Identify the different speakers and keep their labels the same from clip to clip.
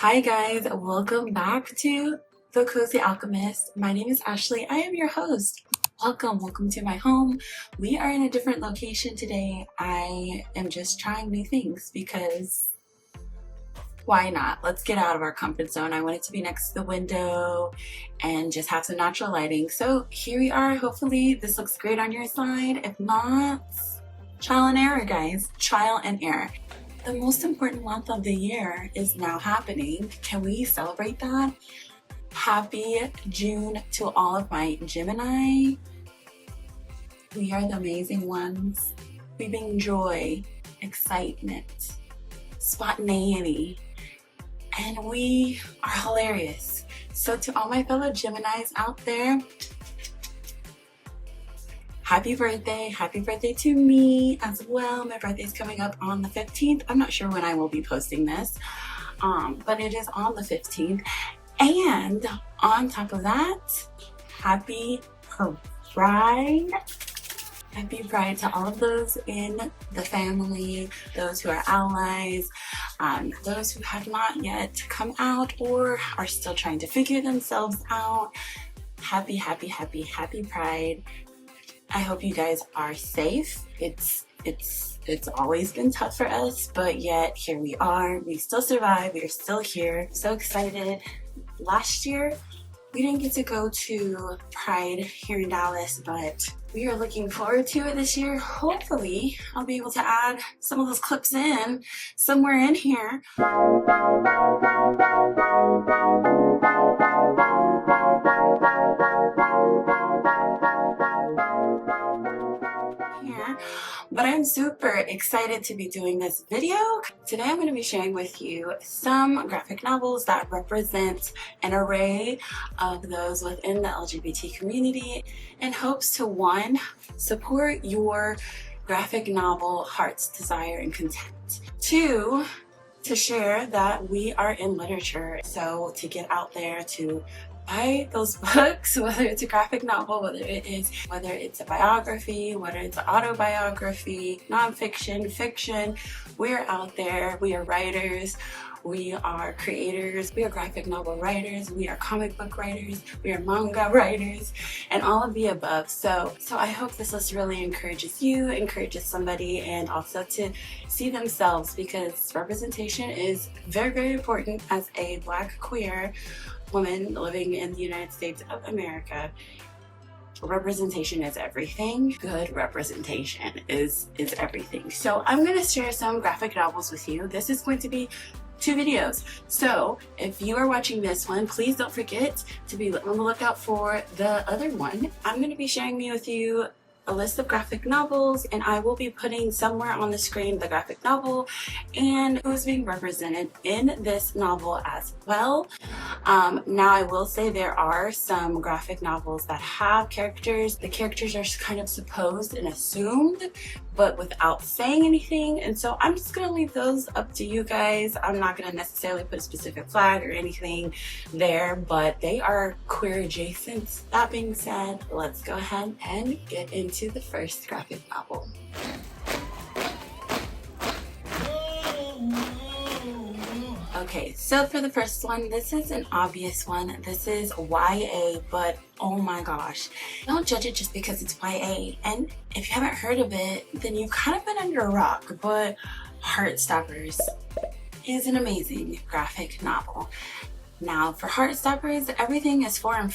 Speaker 1: Hi guys, welcome back to The Cozy Alchemist. My name is Ashley. I am your host. Welcome to my home. We are in a different location today. I am just trying new things because why not? Let's get out of our comfort zone. I want it to be next to the window and just have some natural lighting. So here we are. Hopefully this looks great on your side. If not, trial and error, guys. Trial and error. The most important month of the year is now happening. Can we celebrate that? Happy June to all of my Gemini. We are the amazing ones. We bring joy, excitement, spontaneity, and we are hilarious. So to all my fellow Geminis out there, happy birthday to me as well. My birthday's coming up on the 15th. I'm not sure when I will be posting this, but it is on the 15th. And on top of that, happy Pride. Happy Pride to all of those in the family, those who are allies, those who have not yet come out or are still trying to figure themselves out. Happy Pride. I hope you guys are safe. It's always been tough for us, but yet here we are. We still survive. We are still here. So excited. Last year, we didn't get to go to Pride here in Dallas, but we are looking forward to it this year. Hopefully, I'll be able to add some of those clips in somewhere in here. But I'm super excited to be doing this video. Today I'm going to be sharing with you some graphic novels that represent an array of those within the LGBT community in hopes to, one, support your graphic novel heart's desire and content. Two, to share that we are in literature, so to get out there to buy those books, whether it's a graphic novel, whether it's a biography, whether it's an autobiography, nonfiction, fiction. We're out there. We are writers. We are creators. We are graphic novel writers. We are comic book writers. We are manga writers, and all of the above. So I hope this list really encourages you, encourages somebody, and also to see themselves, because representation is very, very important as a Black queer woman living in the United States of America. Representation is everything. Good representation is everything. So I'm going to share some graphic novels with you. This is going to be 2 videos. So if you are watching this one, please don't forget to be on the lookout for the other one. I'm going to be sharing with you a list of graphic novels, and I will be putting somewhere on the screen the graphic novel and who's being represented in this novel as well. Now I will say there are some graphic novels that have characters. The characters are kind of supposed and assumed, but without saying anything, and so I'm just gonna leave those up to you guys. I'm not gonna necessarily put a specific flag or anything there, but they are queer adjacent. That being said, let's go ahead and get into the first graphic novel. Okay, so for the first one, this is an obvious one. This is YA, but oh my gosh, don't judge it just because it's YA. And if you haven't heard of it, then you've kind of been under a rock, but HeartStoppers is an amazing graphic novel. Now for HeartStoppers, everything is 4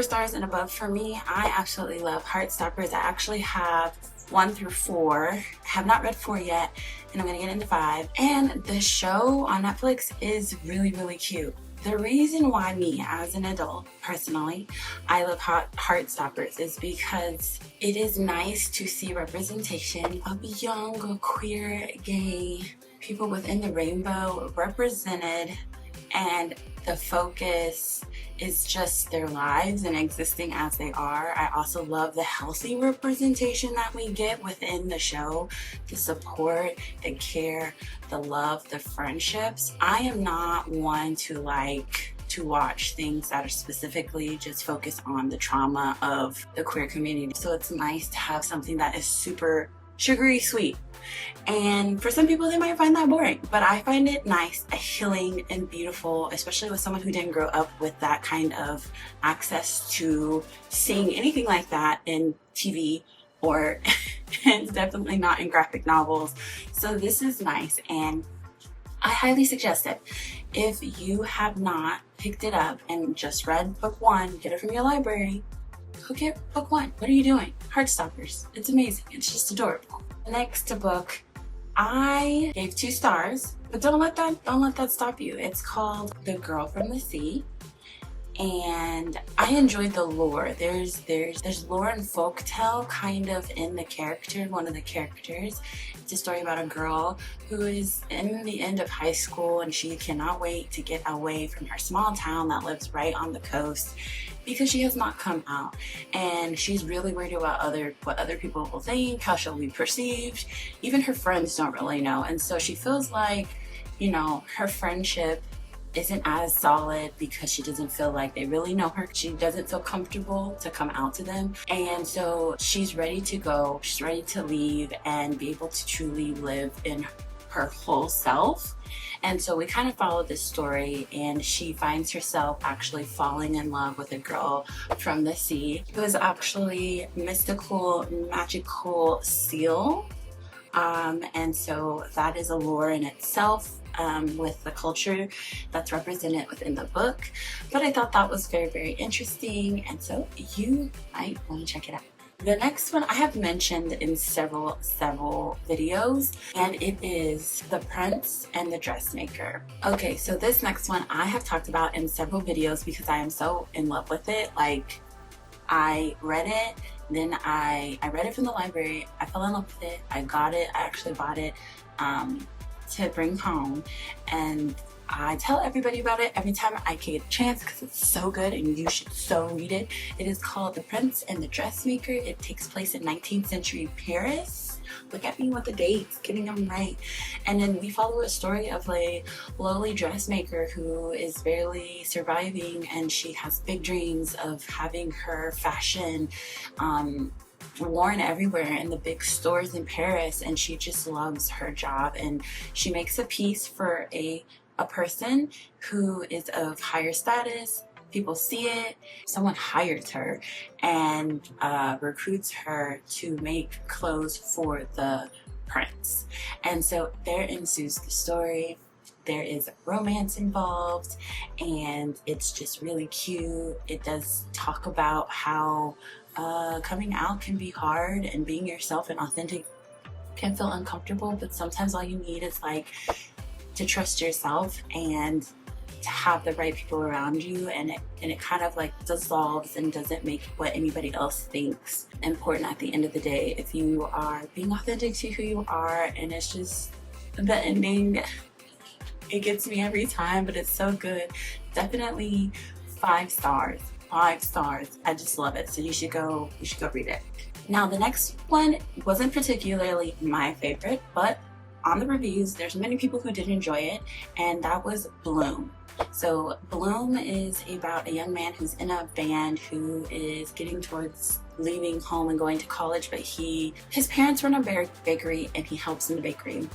Speaker 1: stars and above for me. I absolutely love HeartStoppers. I actually have 1 through 4. I have not read 4 yet, and I'm gonna get into 5. And the show on Netflix is really, really cute. The reason why me, as an adult, personally, I love HeartStoppers is because it is nice to see representation of young, queer, gay people within the rainbow represented, and the focus is just their lives and existing as they are. I also love the healthy representation that we get within the show, the support, the care, the love, the friendships. I am not one to like to watch things that are specifically just focused on the trauma of the queer community. So it's nice to have something that is super sugary sweet. And for some people, they might find that boring, but I find it nice, healing, and beautiful, especially with someone who didn't grow up with that kind of access to seeing anything like that in TV, or it's definitely not in graphic novels. So this is nice, and I highly suggest it. If you have not picked it up and just read book 1, get it from your library, go get book 1. What are you doing? HeartStoppers. It's amazing. It's just adorable. The next book I gave 2 stars, but don't let that stop you. It's called The Girl from the Sea, and I enjoyed the lore. There's lore and folktale kind of in the character, one of the characters. It's a story about a girl who is in the end of high school, and she cannot wait to get away from her small town that lives right on the coast because she has not come out, and she's really worried about what other people will think, how she'll be perceived. Even her friends don't really know, and so she feels like, you know, her friendship isn't as solid because she doesn't feel like they really know her. She doesn't feel comfortable to come out to them, and so she's ready to go. She's ready to leave and be able to truly live in her whole self. And so we kind of follow this story, and she finds herself actually falling in love with a girl from the sea who is actually mystical, magical seal. And so that is a lore in itself, with the culture that's represented within the book. But I thought that was very, very interesting, and so you might want to check it out. The next one I have mentioned in several videos, and it is The Prince and the Dressmaker. Okay, so this next one I have talked about in several videos because I am so in love with it. Like, I read it, then I read it from the library, I fell in love with it, I got it, I actually bought it to bring home, and I tell everybody about it every time I get a chance because it's so good and you should so read it. It is called The Prince and the Dressmaker. It takes place in 19th century Paris. Look at me with the dates, getting them right. And then we follow a story of a lowly dressmaker who is barely surviving, and she has big dreams of having her fashion worn everywhere in the big stores in Paris, and she just loves her job. And she makes a piece for a person who is of higher status. People see it, someone hires her and recruits her to make clothes for the prince. And so there ensues the story. There is romance involved, and it's just really cute. It does talk about how coming out can be hard, and being yourself and authentic can feel uncomfortable, but sometimes all you need is like to trust yourself and to have the right people around you, and it kind of like dissolves and doesn't make what anybody else thinks important at the end of the day if you are being authentic to who you are. And it's just the ending, it gets me every time, but it's so good. Definitely 5 stars. 5 stars. I just love it. So you should go read it. Now the next one wasn't particularly my favorite, but on the reviews, there's many people who did enjoy it, and that was Bloom. So Bloom is about a young man who's in a band who is getting towards leaving home and going to college, but his parents run a bakery, and he helps in the bakery.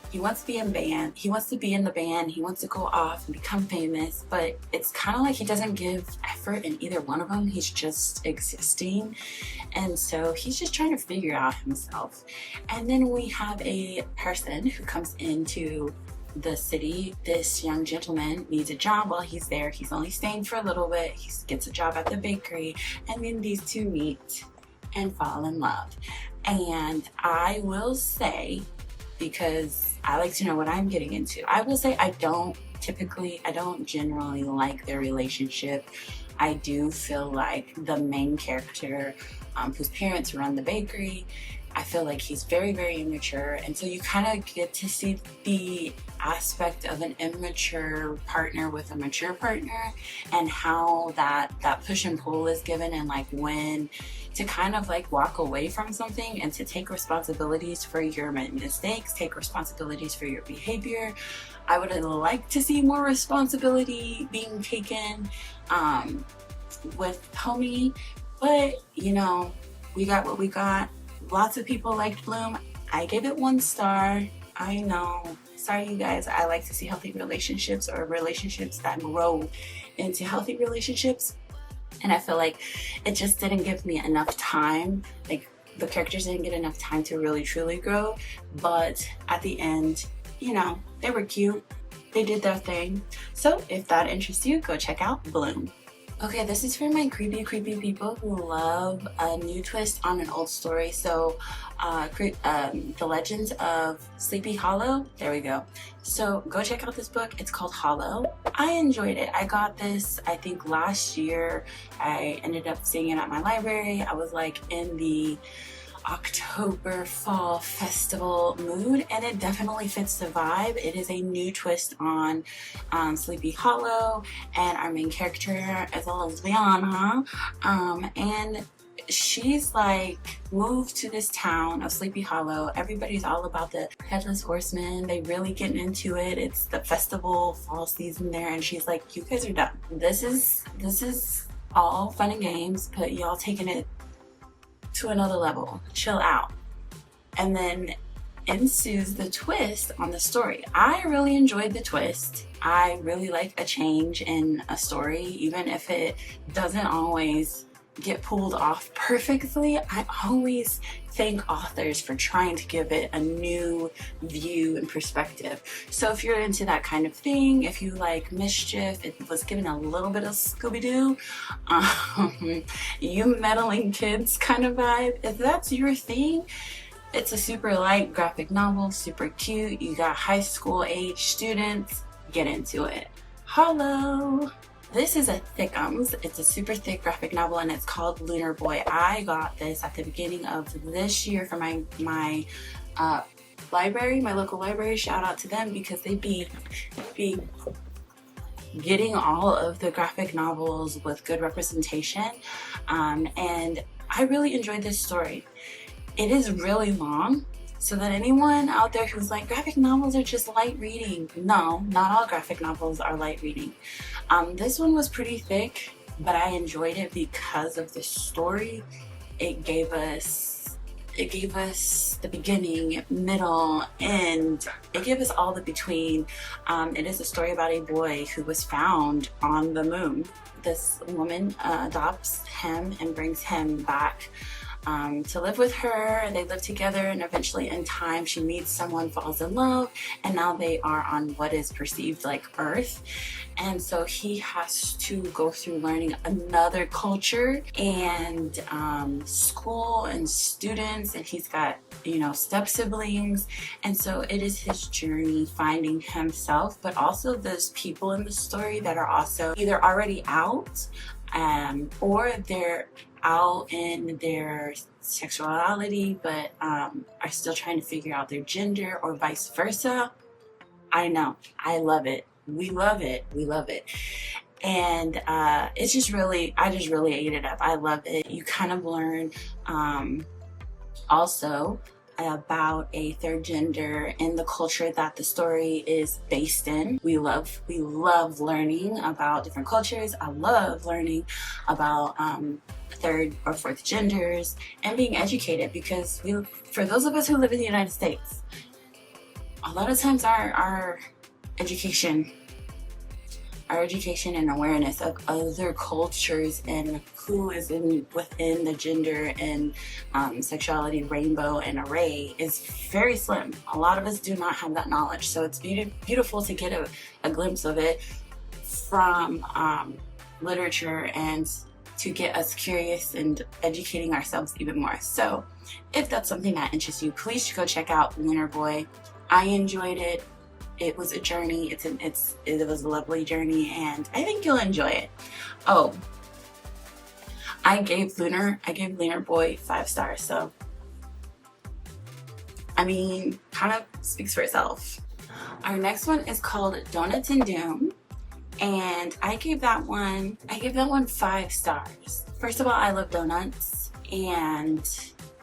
Speaker 1: He wants to be in band. He wants to be in the band. He wants to go off and become famous, but it's kind of like he doesn't give effort in either one of them. He's just existing. And so he's just trying to figure out himself. And then we have a person who comes into the city. This young gentleman needs a job while he's there. He's only staying for a little bit. He gets a job at the bakery, and then these two meet and fall in love. And I will say, because I like to know what I'm getting into, I will say I don't generally like their relationship. I do feel like the main character, whose parents run the bakery, I feel like he's very, very immature. And so you kind of get to see the aspect of an immature partner with a mature partner, and how that push and pull is given, and like when to kind of like walk away from something and to take responsibilities for your mistakes, take responsibilities for your behavior. I would like to see more responsibility being taken with Homie, but you know, we got what we got. Lots of people liked Bloom. I gave it 1 star. I know. Sorry, you guys. I like to see healthy relationships, or relationships that grow into healthy relationships. And I feel like it just didn't give me enough time. Like, the characters didn't get enough time to really truly grow. But at the end, you know, they were cute. They did their thing. So if that interests you, go check out Bloom. Okay, this is for my creepy people who love a new twist on an old story. So The Legends of Sleepy Hollow, there we go. So go check out this book. It's called Hollow. I enjoyed it. I got this, I think, last year. I ended up seeing it at my library. I was like in the October fall festival mood, and it definitely fits the vibe. It is a new twist on Sleepy Hollow, and our main character is Olivia, and she's like moved to this town of Sleepy Hollow. Everybody's all about the headless horseman. They really getting into it. It's the festival fall season there, and she's like, you guys are done. This is all fun and games, but y'all taking it to another level. Chill out. And then ensues the twist on the story. I really enjoyed the twist. I really like a change in a story, even if it doesn't always get pulled off perfectly. I always thank authors for trying to give it a new view and perspective. So if you're into that kind of thing, if you like mischief, it was given a little bit of Scooby-Doo, you meddling kids kind of vibe, if that's your thing, it's a super light graphic novel, super cute. You got high school age students, get into it. Hollow. This is a thickums. It's a super thick graphic novel, and it's called Lunar Boy. I got this at the beginning of this year for my library, my local library. Shout out to them, because they be getting all of the graphic novels with good representation, and I really enjoyed this story. It is really long, so that anyone out there who's like, graphic novels are just light reading. No, not all graphic novels are light reading. This one was pretty thick, but I enjoyed it because of the story. It gave us the beginning, middle, end. It gave us all the between. It is a story about a boy who was found on the moon. This woman adopts him and brings him back to live with her. They live together, and eventually in time she meets someone, falls in love, and now they are on what is perceived like Earth. And so he has to go through learning another culture and school and students, and he's got, you know, step siblings. And so it is his journey finding himself, but also those people in the story that are also either already out or they're out in their sexuality but are still trying to figure out their gender, or vice versa. I know, I love it. We love it. And it's just really, I just really ate it up. I love it. You kind of learn also about a third gender in the culture that the story is based in. We love learning about different cultures. I love learning about third or fourth genders and being educated, because for those of us who live in the United States, a lot of times our education and awareness of other cultures and who is within the gender and sexuality rainbow and array is very slim. A lot of us do not have that knowledge, so it's beautiful to get a glimpse of it from literature and to get us curious and educating ourselves even more. So if that's something that interests you, please go check out Lunar Boy. I enjoyed it. It was a journey. It was a lovely journey, and I think you'll enjoy it. Oh, I gave Lunar Boy 5 stars. So, I mean, kind of speaks for itself. Our next one is called Doughnuts and Doom, and I gave that one 5 stars. First of all, I love donuts, and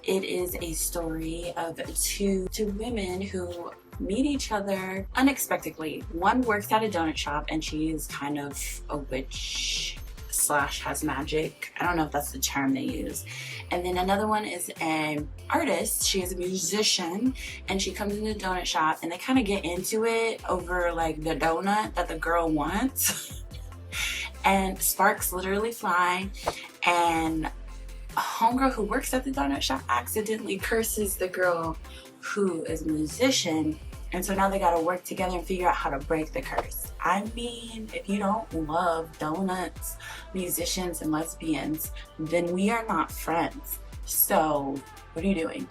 Speaker 1: it is a story of two women who meet each other unexpectedly. One works at a donut shop, and she is kind of a witch slash has magic. I don't know if that's the term they use. And then another one is an artist. She is a musician, and she comes into the donut shop, and they kind of get into it over like the donut that the girl wants. And sparks literally fly, and a homegirl who works at the donut shop accidentally curses the girl who is a musician, and so now they gotta work together and figure out how to break the curse. I mean, if you don't love donuts, musicians, and lesbians, then we are not friends. So what are you doing?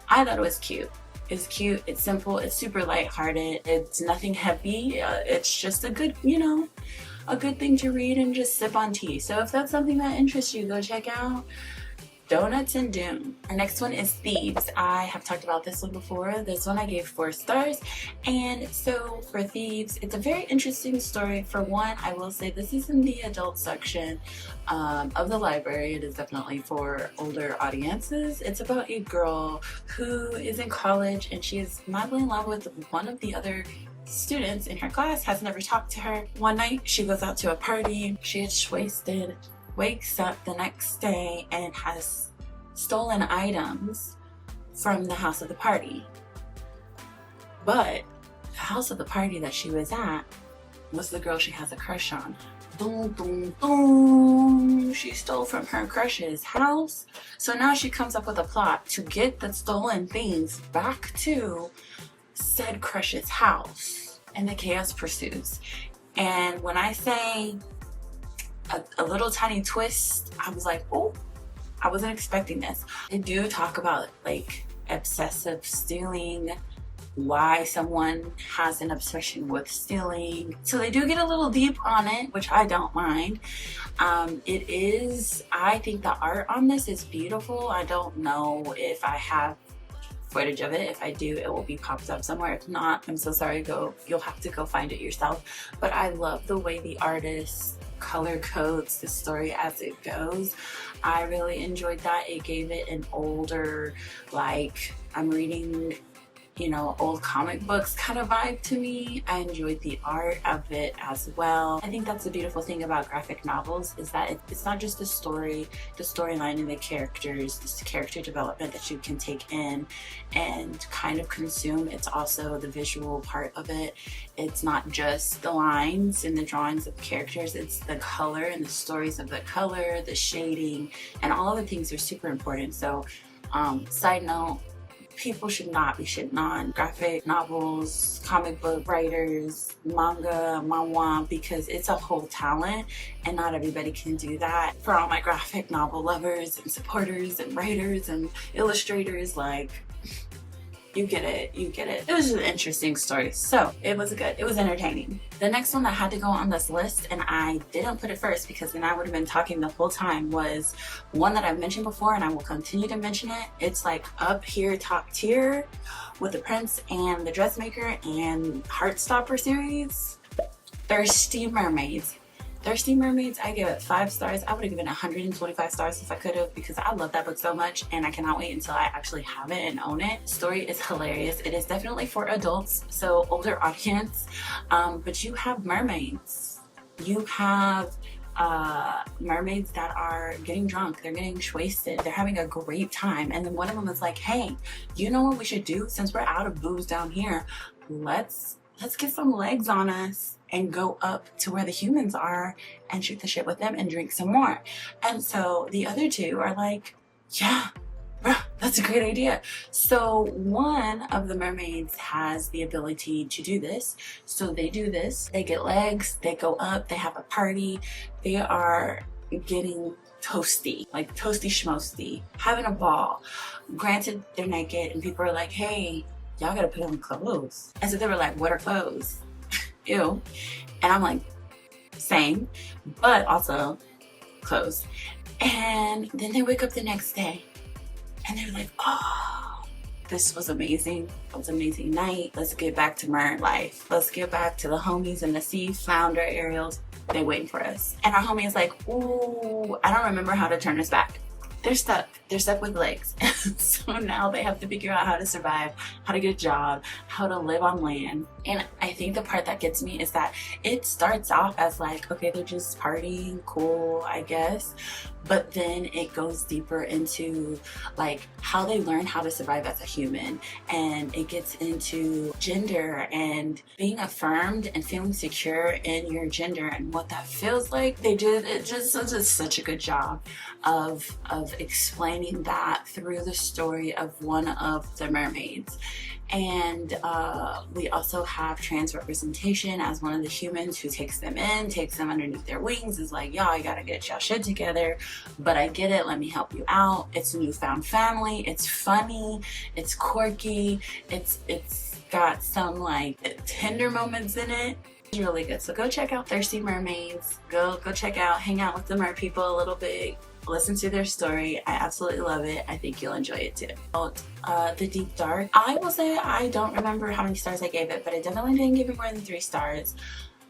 Speaker 1: I thought it was cute. It's cute, it's simple, it's super lighthearted, it's nothing heavy, it's just a good, you know, a good thing to read and just sip on tea. So if that's something that interests you, go check out Doughnuts and Doom. Our next one is Thieves. I have talked about this one before. This one I gave 4 stars. And so for Thieves, it's a very interesting story. For one, I will say this is in the adult section of the library. It is definitely for older audiences. It's about a girl who is in college, and she is madly in love with one of the other students in her class, has never talked to her. One night she goes out to a party, she gets wasted, wakes up the next day and has stolen items from the house of the party. But the house of the party that she was at was the girl she has a crush on. Boom, boom, boom. She stole from her crush's house. So now she comes up with a plot to get the stolen things back to said crush's house, and the chaos pursues. And when I say a little tiny twist, I was like, oh, I wasn't expecting this. They do talk about like obsessive stealing, why someone has an obsession with stealing. So they do get a little deep on it, which I don't mind. It is, I think the art on this is beautiful. I don't know if I have footage of it. If I do, it will be popped up somewhere. If not, I'm so sorry, you'll have to go find it yourself. But I love the way the artist color codes the story as it goes. I really enjoyed that. It gave it an older, like I'm reading, you know, old comic books kind of vibe to me. I enjoyed the art of it as well. I think that's the beautiful thing about graphic novels, is that it's not just the story, the storyline, and the characters, this character development that you can take in and kind of consume. It's also the visual part of it. It's not just the lines and the drawings of the characters, it's the color and the stories of the color, the shading, and all of the things are super important. So side note, people should not be shitting on graphic novels, comic book writers, manga, manhwa, because it's a whole talent and not everybody can do that. For all my graphic novel lovers and supporters and writers and illustrators, like, you get it, you get it. It was just an interesting story. So it was good, it was entertaining. The next one that had to go on this list, and I didn't put it first because then I would have been talking the whole time, was one that I've mentioned before and I will continue to mention it. It's like up here, top tier with the Prince and the Dressmaker and HeartStopper series. Thirsty Mermaids. Thirsty Mermaids, I give it 5 stars. I would have given 125 stars if I could have, because I love that book so much and I cannot wait until I actually have it and own it. Story is hilarious. It is definitely for adults, so older audience, but you have mermaids. You have mermaids that are getting drunk, they're getting wasted, they're having a great time, and then one of them is like, hey, you know what we should do since we're out of booze down here? Let's get some legs on us and go up to where the humans are and shoot the shit with them and drink some more. And so the other two are like, yeah, bruh, that's a great idea. So one of the mermaids has the ability to do this. So they do this, they get legs, they go up, they have a party, they are getting toasty, like toasty schmoasty, having a ball. Granted, they're naked and people are like, hey, y'all gotta put on clothes. And so they were like, what are clothes? Ew. And I'm like, same, but also clothes. And then they wake up the next day and they're like, oh, this was amazing. It was an amazing night. Let's get back to mer life. Let's get back to the homies in the sea, flounder, Ariels. They waiting for us. And our homie is like, ooh, I don't remember how to turn this back. they're stuck. They're stuck with legs. So now they have to figure out how to survive, how to get a job, how to live on land. And I think the part that gets me is that it starts off as like, okay, they're just partying, cool, I guess. But then it goes deeper into like how they learn how to survive as a human, and it gets into gender and being affirmed and feeling secure in your gender and what that feels like. They did it just such a good job of explaining that through the story of one of the mermaids. And we also have trans representation as one of the humans who takes them in, takes them underneath their wings, is like, y'all, you gotta get y'all shit together, but I get it, let me help you out. It's a newfound family, it's funny, it's quirky, it's got some like tender moments in it. It's really good. So go check out Thirsty Mermaids. Go check out, hang out with the mer people a little bit. Listen to their story. I absolutely love it. I think you'll enjoy it too. The Deep Dark, I will say I don't remember how many stars I gave it, but I definitely didn't give it more than 3 stars.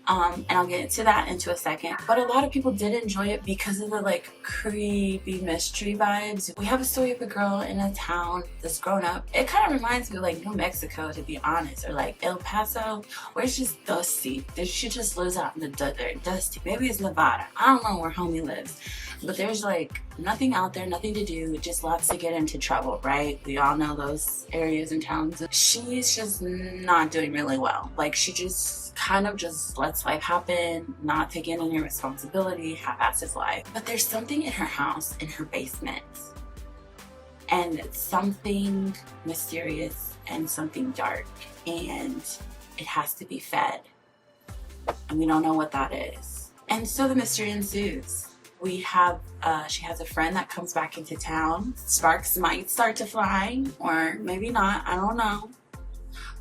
Speaker 1: And I'll get into that into a second. But a lot of people did enjoy it because of the like creepy mystery vibes. We have a story of a girl in a town that's grown up. It kind of reminds me of like New Mexico, to be honest, or like El Paso, where it's just dusty. She just lives out in the dirt, dusty. Maybe it's Nevada. I don't know where homie lives. But there's like nothing out there, nothing to do, just lots to get into trouble, right? We all know those areas and towns. She's just not doing really well. Like she just kind of just lets life happen, not taking any responsibility, half-assed life. But there's something in her house, in her basement, and something mysterious and something dark, and it has to be fed. And we don't know what that is. And so the mystery ensues. We have, she has a friend that comes back into town. Sparks might start to fly, or maybe not, I don't know.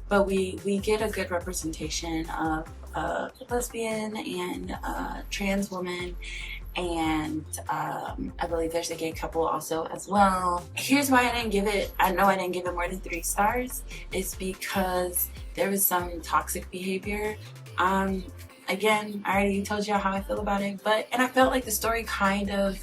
Speaker 1: But we get a good representation of a lesbian and a trans woman, and I believe there's a gay couple also as well. Here's why I didn't give it, I know I didn't give it more than 3 stars, is because there was some toxic behavior. Again, I already told you how I feel about it, and I felt like the story kind of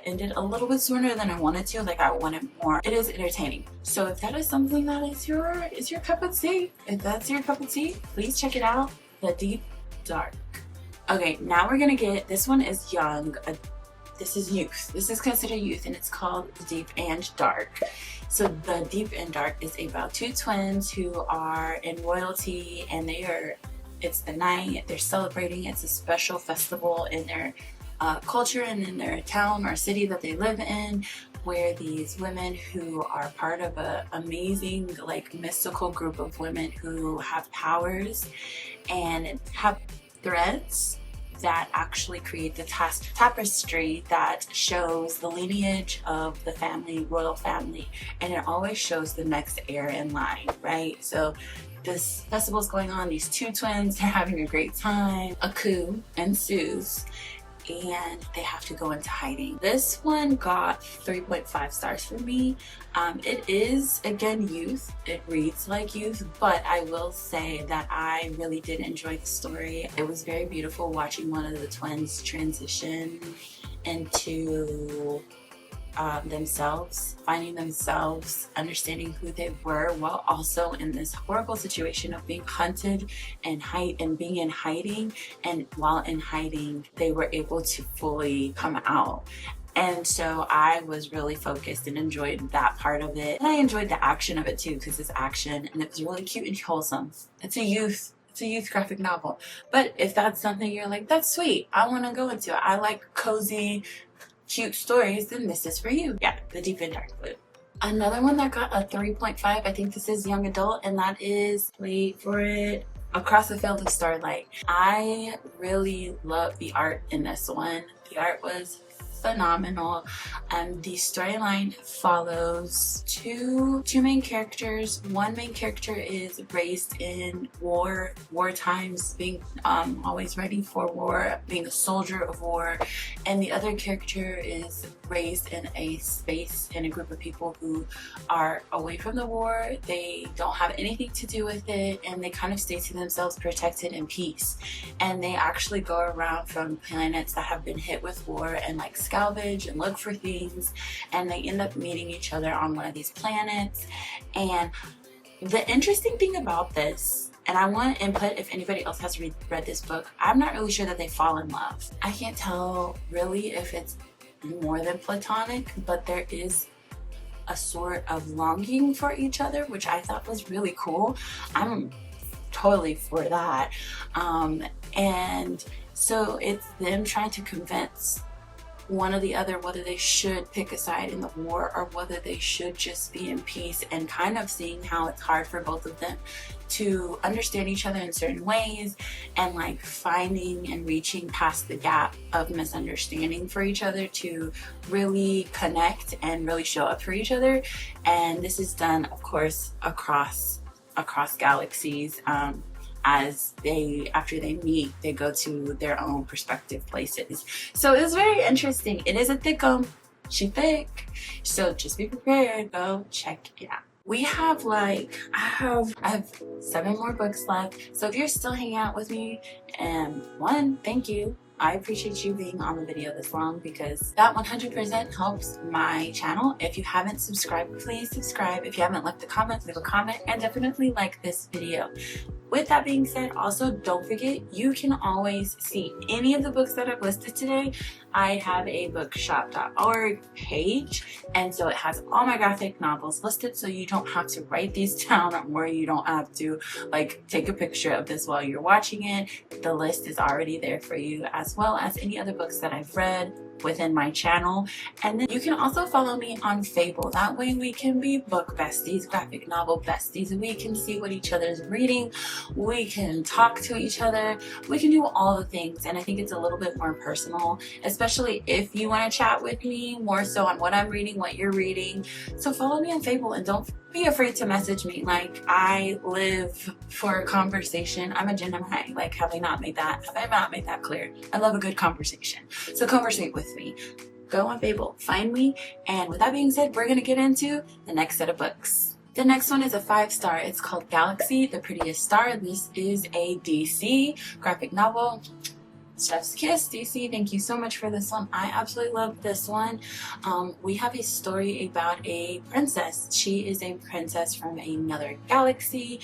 Speaker 1: ended a little bit sooner than I wanted to. Like I wanted more. It is entertaining. So if that is something that is your cup of tea, if that's your cup of tea, please check it out. The Deep Dark. Okay, now we're gonna get, this one is young. This is youth. This is considered youth, and it's called Deep and Dark. So the Deep and Dark is about 2 twins who are in royalty, and it's the night, they're celebrating. It's a special festival in their culture and in their town or city that they live in, where these women who are part of an amazing like mystical group of women who have powers and have threads that actually create the tapestry that shows the lineage of the family, royal family, and it always shows the next heir in line, right? So this festival is going on, these 2 twins, they're having a great time, a coup ensues, and they have to go into hiding. This one got 3.5 stars for me. It is, again, youth. It reads like youth, but I will say that I really did enjoy the story. It was very beautiful watching one of the twins transition into themselves, finding themselves, understanding who they were, while also in this horrible situation of being hunted and being in hiding. And while in hiding, they were able to fully come out. And so I was really focused and enjoyed that part of it. And I enjoyed the action of it too, because it's action and it was really cute and wholesome. It's a youth graphic novel. But if that's something you're like, that's sweet, I want to go into it, I like cozy, cute stories, then this is for you. Yeah, The Deep and Dark. Another one that got a 3.5, I think this is young adult, and that is, wait for it, Across the Field of Starlight. I really love the art in this one. The art was phenomenal. The storyline follows two main characters. One main character is raised in war times, being always ready for war, being a soldier of war, and the other character is raised in a space, in a group of people who are away from the war. They don't have anything to do with it, and they kind of stay to themselves, protected in peace. And they actually go around from planets that have been hit with war and like salvage and look for things, and they end up meeting each other on one of these planets. And the interesting thing about this, and I want input if anybody else has read this book, I'm not really sure that they fall in love. I can't tell really if it's more than platonic, but there is a sort of longing for each other, which I thought was really cool. I'm totally for that. And so it's them trying to convince one or the other whether they should pick a side in the war or whether they should just be in peace, and kind of seeing how it's hard for both of them to understand each other in certain ways, and like finding and reaching past the gap of misunderstanding for each other to really connect and really show up for each other. And this is done, of course, across galaxies. As after they meet, they go to their own prospective places. So it's very interesting. It is a thickum. She thick. So just be prepared. Go check it out. We have I have 7 more books left. So if you're still hanging out with me, and one, thank you. I appreciate you being on the video this long, because that 100% helps my channel. If you haven't subscribed, please subscribe. If you haven't left a comment, leave a comment, and definitely like this video. With that being said, also don't forget, you can always see any of the books that I've listed today. I have a bookshop.org page, and so it has all my graphic novels listed, so you don't have to write these down, or you don't have to take a picture of this while you're watching it. The list is already there for you, as well as any other books that I've read within my channel. And then you can also follow me on Fable. That way we can be book besties, graphic novel besties, and we can see what each other's reading. We can talk to each other. We can do all the things, and I think it's a little bit more personal, especially if you want to chat with me more so on what I'm reading, what you're reading. So follow me on Fable, and don't be afraid to message me. I live for a conversation. I'm a Gemini. Have I not made that clear? I love a good conversation. So conversate with me. Go on Fable, find me, and with that being said, we're gonna get into the next set of books. The next one is a 5-star. It's called Galaxy, the Prettiest Star. This is a DC graphic novel. Chef's kiss, DC, thank you so much for this one. I absolutely love this one. We have a story about a princess. She is a princess from another galaxy,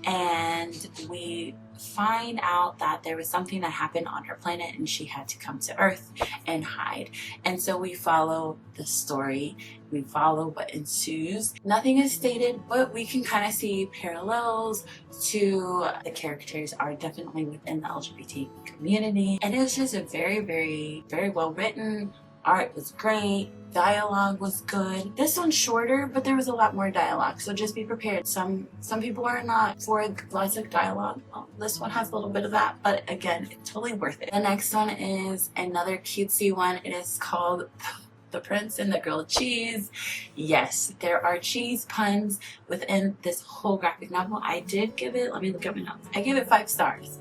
Speaker 1: and we find out that there was something that happened on her planet and she had to come to Earth and hide. And so we follow the story. We follow what ensues. Nothing is stated, but we can kind of see parallels to the characters are definitely within the LGBT community. And it was just a very, very, very well written. Art was great. Dialogue was good. This one's shorter, but there was a lot more dialogue, so just be prepared. Some people are not for lots of dialogue. Well, this one has a little bit of that, but again, it's totally worth it. The next one is another cutesy one. It is called The Prince and the Grilled Cheese. Yes, there are cheese puns within this whole graphic novel. I did give it, let me look at my notes. I gave it 5 stars.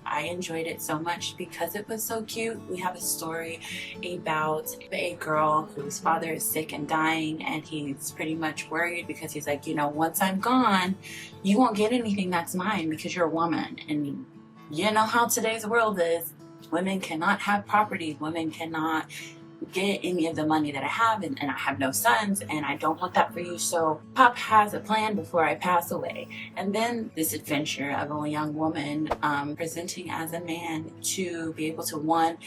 Speaker 1: I enjoyed it so much because it was so cute. We have a story about a girl whose father is sick and dying, and he's pretty much worried because he's like, once I'm gone, you won't get anything that's mine because you're a woman. And you know how today's world is. Women cannot have property. Women cannot get any of the money that I have, and I have no sons, and I don't want that for you. So Pop has a plan before I pass away. And then this adventure of a young woman presenting as a man to be able to, one,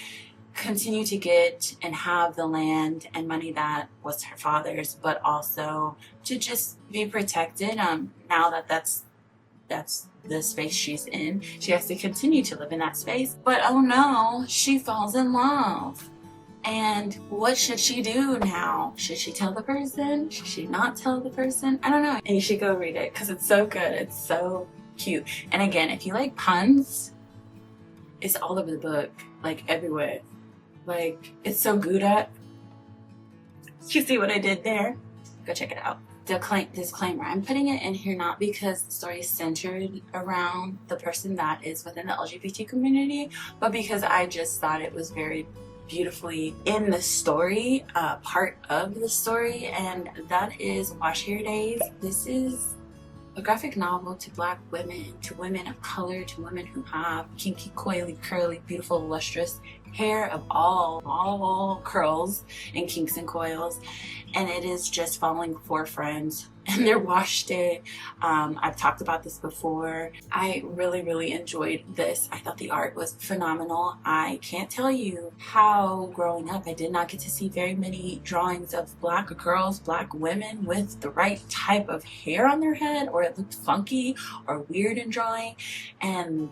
Speaker 1: continue to get and have the land and money that was her father's, but also to just be protected. Now that that's the space she's in, she has to continue to live in that space. But oh no, she falls in love. And what should she do now? Should she tell the person? Should she not tell the person? I don't know. And you should go read it because it's so good. It's so cute. And again, if you like puns, it's all over the book, everywhere. It's so good at. You see what I did there? Go check it out. Disclaimer, I'm putting it in here not because the story is centered around the person that is within the LGBT community, but because I just thought it was very beautifully in the story, part of the story, and that is Wash Hair Days. This is A graphic novel to Black women, to women of color, to women who have kinky, coily, curly, beautiful, lustrous hair of all curls and kinks and coils. And it is just following 4 friends and their wash day. I've talked about this before. I really enjoyed this. I thought the art was phenomenal. I can't tell you how growing up I did not get to see very many drawings of Black girls, Black women with the right type of hair on their head, or it looked funky or weird in drawing. And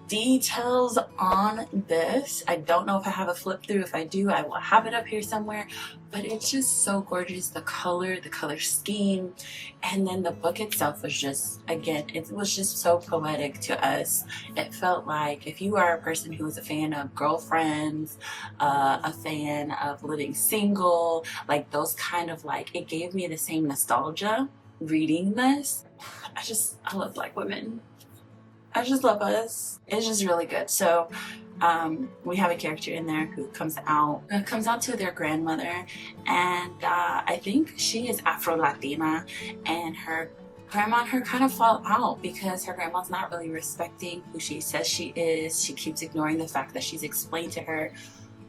Speaker 1: details on this, I don't know if I have a flip through. If I do, I will have it up here somewhere, but it's just so gorgeous. The color scheme, and then the book itself was just, again, it was just so poetic to us. It felt like if you are a person who is a fan of girlfriends, a fan of living single, like those kind of, like, it gave me the same nostalgia reading this. I love Black women. I just love us. It's just really good. So we have a character in there who comes out to their grandmother, and I think she is Afro-Latina, and her grandma and her kind of fall out because her grandma's not really respecting who she says she is. She keeps ignoring the fact that she's explained to her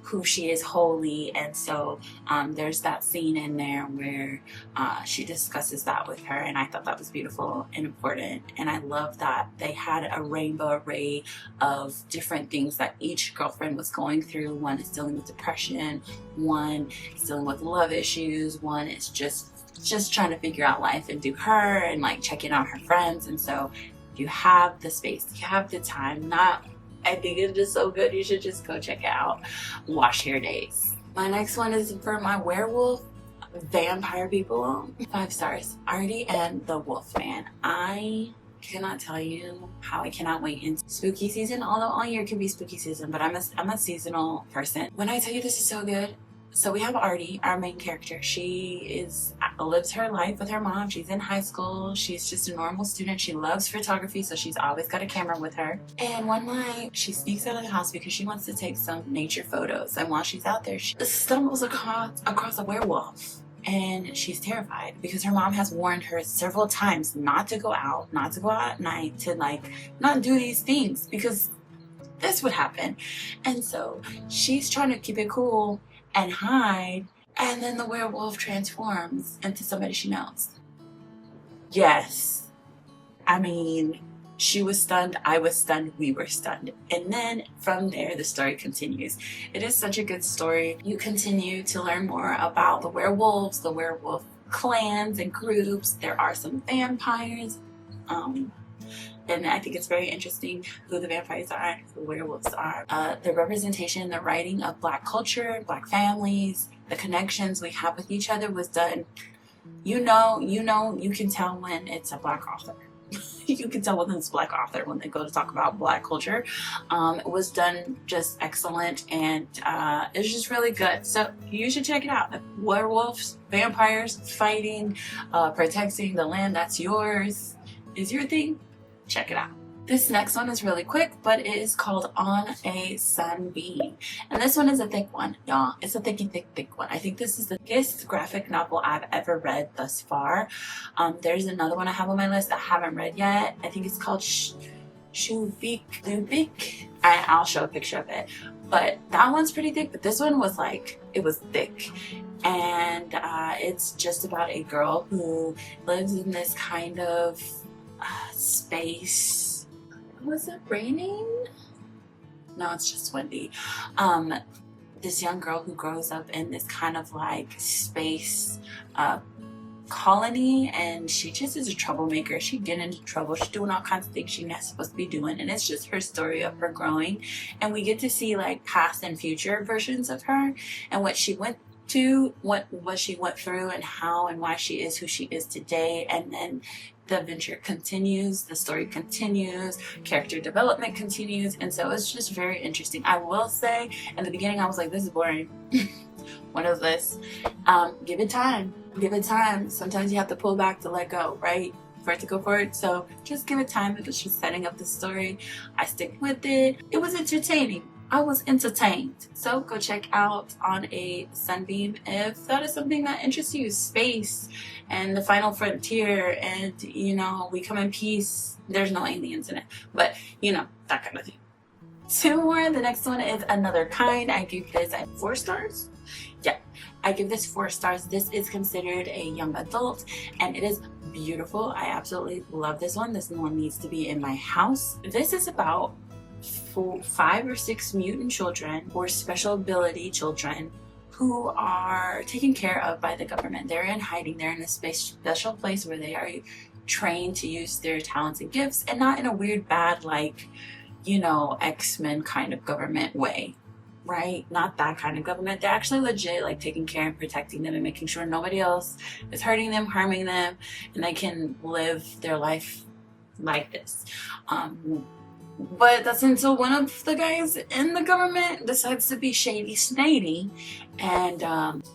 Speaker 1: who she is wholly, and so there's that scene in there where she discusses that with her, and I thought that was beautiful and important. And I love that they had a rainbow array of different things that each girlfriend was going through. One is dealing with depression, one is dealing with love issues, one is just trying to figure out life and do her and like checking on her friends. And so you have the space, you have the time, I think it's just so good. You should just go check it out. Wash Hair Days. My next one is for my werewolf vampire people. 5 stars. Artie and the Wolfman. I cannot tell you how I cannot wait into spooky season. Although all year can be spooky season, but I'm a seasonal person. When I tell you this is so good. So we have Artie, our main character. She lives her life with her mom. She's in high school. She's just a normal student. She loves photography, so she's always got a camera with her. And one night, she sneaks out of the house because she wants to take some nature photos. And while she's out there, she stumbles across a werewolf. And she's terrified because her mom has warned her several times not to go out at night, to like not do these things because this would happen. And so she's trying to keep it cool and hide, and then the werewolf transforms into somebody she knows. Yes, I mean, she was stunned, I was stunned, we were stunned. And then from there, the story continues. It is such a good story. You continue to learn more about the werewolves, the werewolf clans and groups. There are some vampires. And I think it's very interesting who the vampires are, who the werewolves are. The representation, the writing of Black culture, Black families, the connections we have with each other was done. You can tell when it's a Black author. You can tell when it's a Black author when they go to talk about Black culture. It was done just excellent, and it's just really good. So you should check it out. Werewolves, vampires, fighting, protecting the land that's yours is your thing. Check it out. This next one is really quick, but it is called On a Sunbeam. And this one is a thick one, y'all. It's a thick one. I think this is the thickest graphic novel I've ever read thus far. There's another one I have on my list that I haven't read yet. I think it's called Lubik. I'll show a picture of it. But that one's pretty thick, but this one was like, it was thick. And it's just about a girl who lives in this kind of space. Was it raining? No, it's just windy. This young girl who grows up in this kind of like space colony, and she just is a troublemaker. She getting into trouble. She's doing all kinds of things she's not supposed to be doing, and it's just her story of her growing. And we get to see like past and future versions of her and what she went to, what she went through, and how and why she is who she is today. And then the adventure continues, the story continues, character development continues, and so it's just very interesting. I will say, in the beginning I was like, this is boring. What is this? Give it time. Give it time. Sometimes you have to pull back to let go, right? For it to go forward. So just give it time. It was just setting up the story. I stick with it. It was entertaining. I was entertained. So go check out On a Sunbeam if that is something that interests you. Space and the final frontier, and you know, we come in peace. There's no aliens in it, but you know, that kind of thing. Two more. The next one is Another Kind. I give this 4 stars. Yeah, I give this 4 stars. This is considered a young adult and it is beautiful. I absolutely love this one. This one needs to be in my house. This is about 5 or 6 mutant children or special ability children who are taken care of by the government. They're in hiding. They're in a special place where they are trained to use their talents and gifts, and not in a weird, bad, like, you know, X-Men kind of government way, right? Not that kind of government. They're actually legit, like taking care and protecting them and making sure nobody else is hurting them, harming them, and they can live their life like this. But that's until one of the guys in the government decides to be shady snady and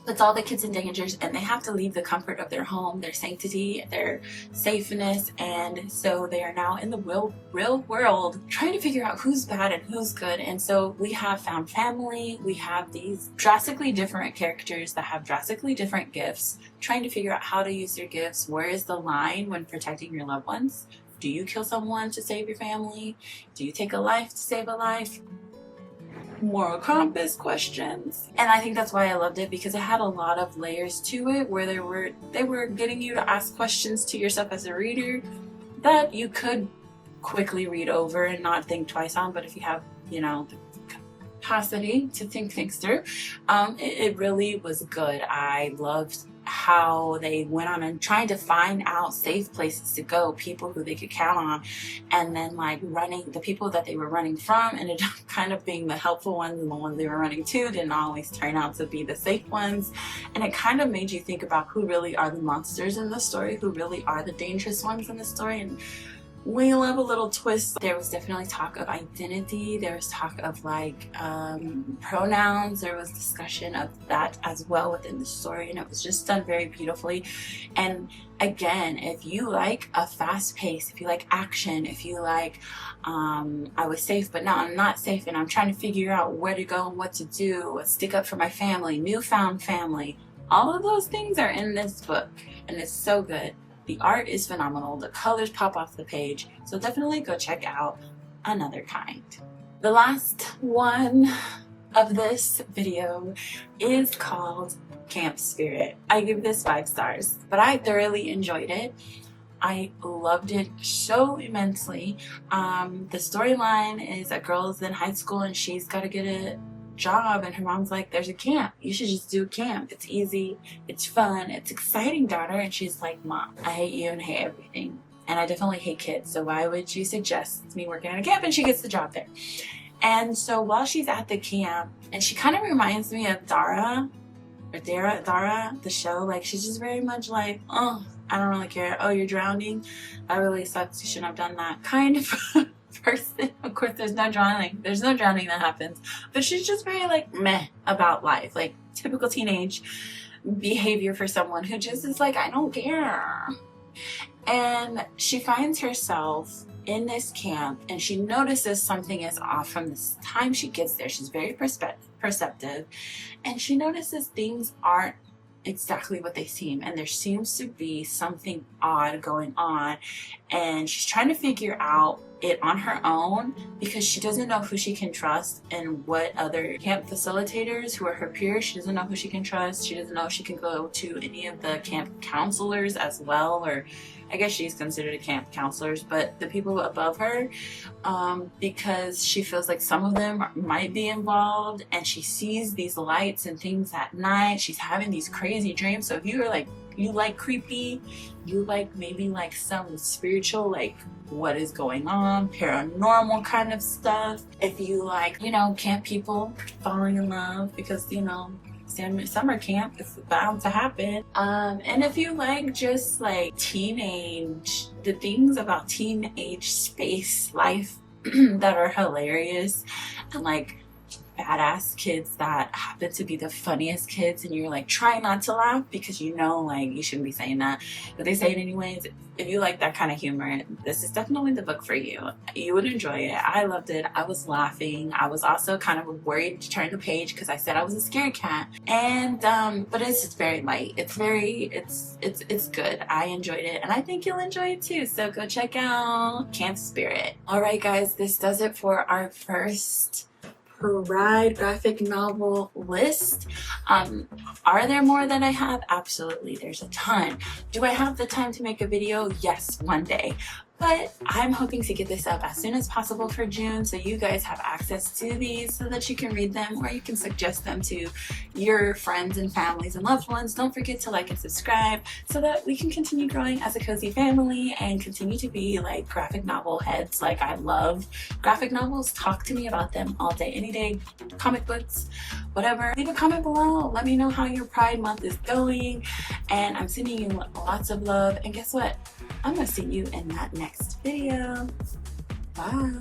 Speaker 1: puts all the kids in danger, and they have to leave the comfort of their home, their sanctity, their safeness, and so they are now in the real world trying to figure out who's bad and who's good. And so we have found family, we have these drastically different characters that have drastically different gifts, trying to figure out how to use their gifts. Where is the line when protecting your loved ones? Do you kill someone to save your family? Do you take a life to save a life? Moral compass questions. And I think that's why I loved it, because it had a lot of layers to it, where they were getting you to ask questions to yourself as a reader that you could quickly read over and not think twice on. But if you have, you know, the capacity to think things through, it really was good. I loved how they went on and trying to find out safe places to go, people who they could count on, and then like running, the people that they were running from ended up kind of being the helpful ones, and the ones they were running to didn't always turn out to be the safe ones. And it kind of made you think about who really are the monsters in the story, who really are the dangerous ones in the story. And we love a little twist. There was definitely talk of identity. There was talk of like pronouns. There was discussion of that as well within the story, and it was just done very beautifully. And again, if you like a fast pace, if you like action, if you like I was safe but now I'm not safe and I'm trying to figure out where to go and what to do, stick up for my family, newfound family, all of those things are in this book, and it's so good. The art is phenomenal. The colors pop off the page. So definitely go check out Another Kind. The last one of this video is called Camp Spirit. I give this 5 stars, but I thoroughly enjoyed it. I loved it so immensely. The storyline is a girl is in high school and she's got to get a job, and her mom's like, there's a camp, you should just do a camp, it's easy, it's fun, it's exciting, daughter. And she's like, Mom, I hate you and hate everything, and I definitely hate kids, so why would you suggest me working at a camp? And she gets the job there. And so while she's at the camp, and she kind of reminds me of Dara, the show, like she's just very much like, oh, I don't really care, oh, you're drowning, that really sucks, you shouldn't have done that kind of person. Of course there's no drowning that happens, but she's just very like meh about life, like typical teenage behavior for someone who just is like, I don't care. And she finds herself in this camp and she notices something is off from the time she gets there. She's very perceptive, and she notices things aren't exactly what they seem, and there seems to be something odd going on, and she's trying to figure out it on her own because she doesn't know who she can trust and what other camp facilitators who are her peers. She doesn't know who she can trust. She doesn't know if she can go to any of the camp counselors as well, or I guess she's considered a camp counselors, but the people above her, because she feels like some of them might be involved, and she sees these lights and things at night. She's having these crazy dreams. So if you are like, you like creepy, you like maybe like some spiritual, like what is going on, paranormal kind of stuff. If you like, you know, camp people falling in love, because, you know, summer camp is bound to happen. And if you like just like teenage, the things about teenage space life that are hilarious, and like badass kids that happen to be the funniest kids, and you're like trying not to laugh because you know like you shouldn't be saying that, but they say it anyways. If you like that kind of humor, this is definitely the book for you. You would enjoy it. I loved it. I was laughing. I was also kind of worried to turn the page because I said I was a scared cat. And but it's just very light. It's good. I enjoyed it, and I think you'll enjoy it too. So go check out Camp Spirit. All right, guys, this does it for our first Pride graphic novel list. Are there more that I have? Absolutely, there's a ton. Do I have the time to make a video? Yes, one day. But I'm hoping to get this up as soon as possible for June, so you guys have access to these so that you can read them, or you can suggest them to your friends and families and loved ones. Don't forget to like and subscribe so that we can continue growing as a cozy family and continue to be like graphic novel heads. Like, I love graphic novels. Talk to me about them all day, any day. Comic books, whatever. Leave a comment below. Let me know how your Pride Month is going, and I'm sending you lots of love. And guess what? I'm gonna see you in that next video. Bye.